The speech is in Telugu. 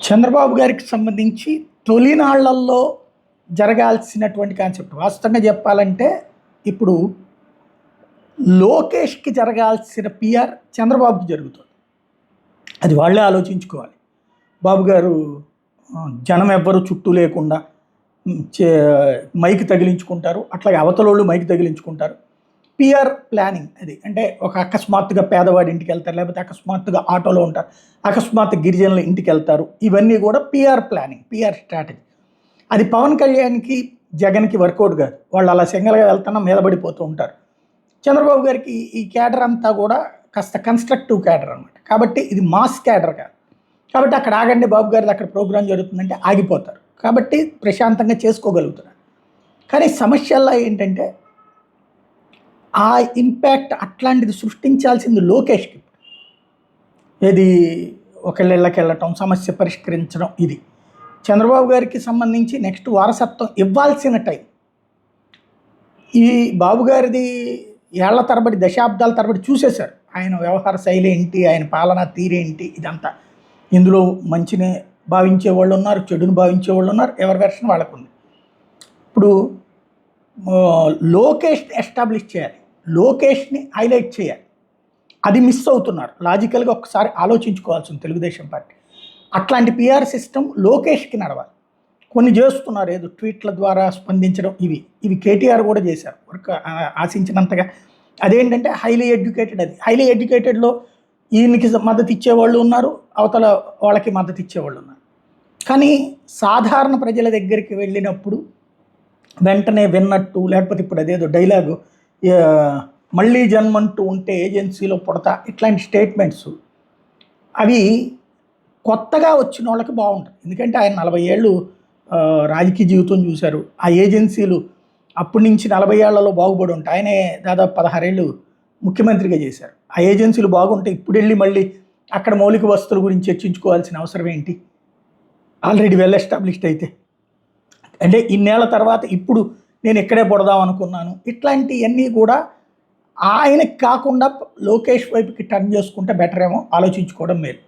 చంద్రబాబు గారికి సంబంధించి తొలినాళ్లలో జరగాల్సినటువంటి కాన్సెప్ట్ వాస్తవంగా చెప్పాలంటే ఇప్పుడు లోకేష్కి జరగాల్సిన పిఆర్ చంద్రబాబుకి జరుగుతుంది. అది వాళ్ళే ఆలోచించుకోవాలి. బాబు గారు జనం ఎవ్వరు చుట్టూ లేకుండా మైక్ తగిలించుకుంటారు, అట్లాగే అవతలోళ్ళు మైక్ తగిలించుకుంటారు. పిఆర్ ప్లానింగ్ అది. అంటే ఒక అకస్మాత్తుగా పేదవాడి ఇంటికి వెళ్తారు, లేకపోతే అకస్మాత్తుగా ఆటోలో ఉంటారు, అకస్మాత్తు గిరిజనుల ఇంటికి వెళ్తారు. ఇవన్నీ కూడా పిఆర్ ప్లానింగ్, పిఆర్ స్ట్రాటజీ. అది పవన్ కళ్యాణ్కి జగన్కి వర్కౌట్ కాదు. వాళ్ళు అలా సింగల్గా వెళ్తున్నా మీద పడిపోతూ ఉంటారు. చంద్రబాబు గారికి ఈ క్యాడర్ అంతా కూడా కాస్త కన్స్ట్రక్టివ్ క్యాడర్ అనమాట. కాబట్టి ఇది మాస్ క్యాడర్ కాదు. కాబట్టి అక్కడ ఆగండి బాబు గారిది అక్కడ ప్రోగ్రాం జరుగుతుందంటే ఆగిపోతారు. కాబట్టి ప్రశాంతంగా చేసుకోగలుగుతున్నారు. కానీ సమస్యల్లో ఏంటంటే ఆ ఇంపాక్ట్ అట్లాంటిది సృష్టించాల్సింది లోకేష్కి. ఏది ఒకళ్ళకి వెళ్ళటం, సమస్య పరిష్కరించడం. ఇది చంద్రబాబు గారికి సంబంధించి నెక్స్ట్ వారసత్వం ఇవ్వాల్సిన టైం. ఈ బాబు గారిది ఏళ్ల తరబడి దశాబ్దాల తరబడి చూసేశారు. ఆయన వ్యవహార శైలి ఏంటి, ఆయన పాలనా తీరేంటి, ఇదంతా. ఇందులో మంచిని భావించే వాళ్ళు ఉన్నారు, చెడుని భావించే వాళ్ళు ఉన్నారు. ఎవరి వెర్షన్ వాళ్ళకు ఉంది. ఇప్పుడు లోకేష్ని ఎస్టాబ్లిష్ చేయాలి, లోకేష్ని హైలైట్ చేయాలి. అది మిస్ అవుతున్నారు. లాజికల్గా ఒకసారి ఆలోచించుకోవాల్సింది తెలుగుదేశం పార్టీ. అట్లాంటి పిఆర్ సిస్టమ్ లోకేష్కి నడవాలి. కొన్ని చేస్తున్నారు, ఏదో ట్వీట్ల ద్వారా స్పందించడం. ఇవి కేటీఆర్ కూడా చేశారు వర్క్ ఆశించినంతగా. అదేంటంటే హైలీ ఎడ్యుకేటెడ్. అది హైలీ ఎడ్యుకేటెడ్లో ఈయనకి మద్దతు ఇచ్చేవాళ్ళు ఉన్నారు, అవతల వాళ్ళకి మద్దతు ఇచ్చేవాళ్ళు ఉన్నారు. కానీ సాధారణ ప్రజల దగ్గరికి వెళ్ళినప్పుడు వెంటనే విన్నట్టు, లేకపోతే ఇప్పుడు అదేదో డైలాగు మళ్ళీ జన్మంటూ ఉంటే ఏజెన్సీలో పుడతా, ఇట్లాంటి స్టేట్మెంట్స్ అవి కొత్తగా వచ్చిన వాళ్ళకి బాగుంటుంది. ఎందుకంటే ఆయన 40 ఏళ్ళు రాజకీయ జీవితం చూశారు. ఆ ఏజెన్సీలు అప్పటి నుంచి 40 ఏళ్లలో బాగుపడి ఉంటాయి. ఆయనే దాదాపు 16 ఏళ్ళు ముఖ్యమంత్రిగా చేశారు. ఆ ఏజెన్సీలు బాగుంటాయి. ఇప్పుడు వెళ్ళి మళ్ళీ అక్కడ మౌలిక వసతుల గురించి చర్చించుకోవాల్సిన అవసరం ఏంటి? ఆల్రెడీ వెల్ ఎస్టాబ్లిష్డ్ అయితే. అంటే ఇన్నేళ్ల తర్వాత ఇప్పుడు నేను ఎక్కడే పొడదాం అనుకున్నాను, ఇట్లాంటివన్నీ కూడా ఆయనకి కాకుండా లోకేష్ వైపుకి టర్న్ చేసుకుంటే బెటర్ ఏమో, ఆలోచించుకోవడం మేలు.